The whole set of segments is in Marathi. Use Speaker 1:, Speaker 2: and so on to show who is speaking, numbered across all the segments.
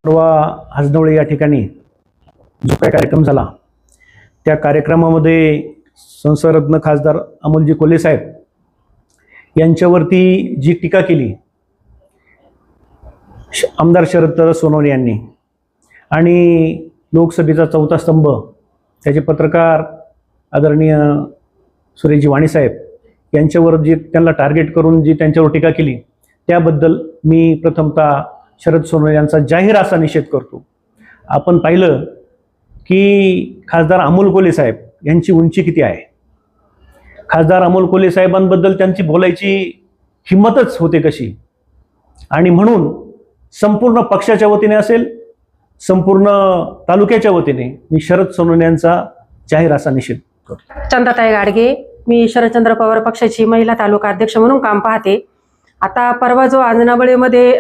Speaker 1: परवा हसनवळे या ठिकाणी जो काही कार्यक्रम झाला त्या कार्यक्रमामध्ये संसदरत्न खासदार अमोलजी कोल्हे साहेब यांच्यावरती जी टीका केली आमदार शरद सोनवणे यांनी आणि लोकसभेचा चौथा स्तंभ त्याचे पत्रकार आदरणीय सुरेशजी वाणी साहेब यांच्यावर जी त्यांना टार्गेट करून जी त्यांच्यावर टीका केली त्याबद्दल मी प्रथमतः शरद सोनवणे यांचा जाहीर असा निषेध करतो। आपण पाहिलं की खासदार अमोल कोल्हे साहेब यांची उंची किती आहे। खासदार अमोल कोल्हे साहेबांबद्दल त्यांची बोलायची हिंमतच होते कशी, आणि म्हणून संपूर्ण पक्षाच्या वतीने असेल संपूर्ण तालुक्याच्या वतीने मी शरद सोनवणे यांचा जाहीर असा निषेध करतो।
Speaker 2: चंदाताई गाडगे, मी शरदचंद्र पवार पक्षाची महिला तालुका अध्यक्ष म्हणून काम पाहते। आता परवा जो आजनाबळेमध्ये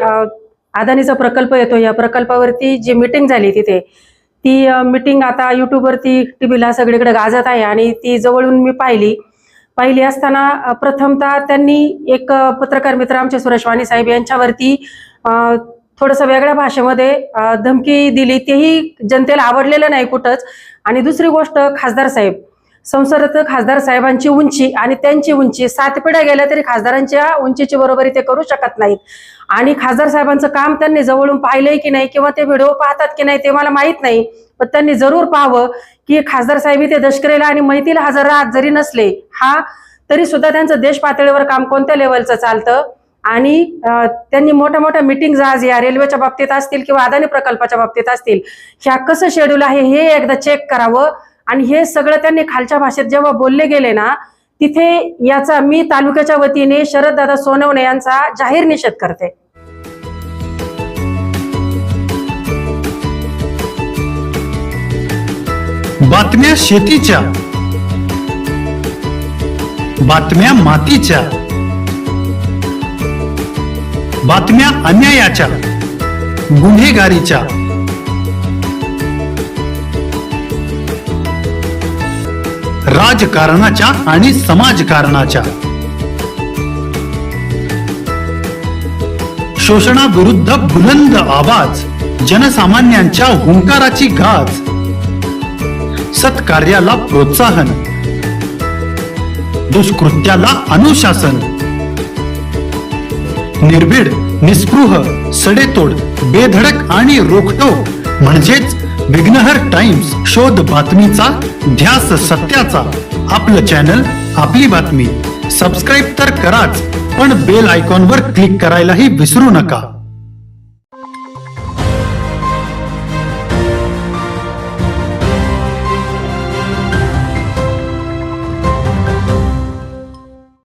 Speaker 2: अदानीचा प्रकल्प येतो या प्रकल्पावरती जी मीटिंग झाली तिथे ती मीटिंग आता यूट्यूबवरती टीव्हीला सगळीकडे गाजत आहे आणि ती जवळून मी पाहिली असताना प्रथमतः त्यांनी एक पत्रकार मित्र आमचे सुरेश वाणी साहेब यांच्यावरती थोडंसं वेगळ्या भाषेमध्ये धमकी दिली, तेही जनतेला आवडलेलं नाही कुठंच। आणि दुसरी गोष्ट, खासदार साहेब संसदरत्न खासदार साहेबांची उंची आणि त्यांची उंची 7 पिढ्या गेल्या तरी खासदारांच्या उंचीची बरोबरी ते करू शकत नाहीत। आणि खासदार साहेबांचं काम त्यांनी जवळून पाहिलंय की नाही किंवा ते व्हिडिओ पाहतात की नाही ते मला माहित नाही, पण त्यांनी जरूर पाहावं की खासदार साहेब इथे दशकरेला आणि मैतीला हजर राहत जरी नसले तरी सुद्धा त्यांचं देश पातळीवर काम कोणत्या लेवलचं चालतं। आणि त्यांनी मोठ्या मोठ्या मीटिंग्स आज या रेल्वेच्या बाबतीत असतील किंवा अदानी प्रकल्पाच्या बाबतीत असतील ह्या कसं शेड्यूल आहे हे एकदा चेक करावं। आणि हे सगळं त्यांनी खालच्या भाषेत जेव्हा बोलले गेले ना तिथे याचा मी तालुक्याच्या वतीने शरददादा सोनवणे यांचा जाहीर निषेध करते।
Speaker 3: बातम्या शेतीच्या, बातम्या मातीच्या, बातम्या अन्यायाच्या, गुन्हेगारीच्या, राजकारणाच्या आणि समाजकारणाच्या, शोषणाविरुद्ध बुलंद आवाज, जनसामान्यांच्या हुंकाराची गाज, सत्कार्याला प्रोत्साहन, दुष्कृत्याला अनुशासन, निर्भीड, निस्पृह, सडेतोड, बेधडक आणि रोखटोक म्हणजेच विघ्नहर टाइम्स, शोध बातमीचा, ध्यास सत्याचा। आपलं चॅनल, आपली बातमी। सबस्क्राईब तर कराच, पण बेल आयकॉनवर क्लिक करायलाही विसरू नका।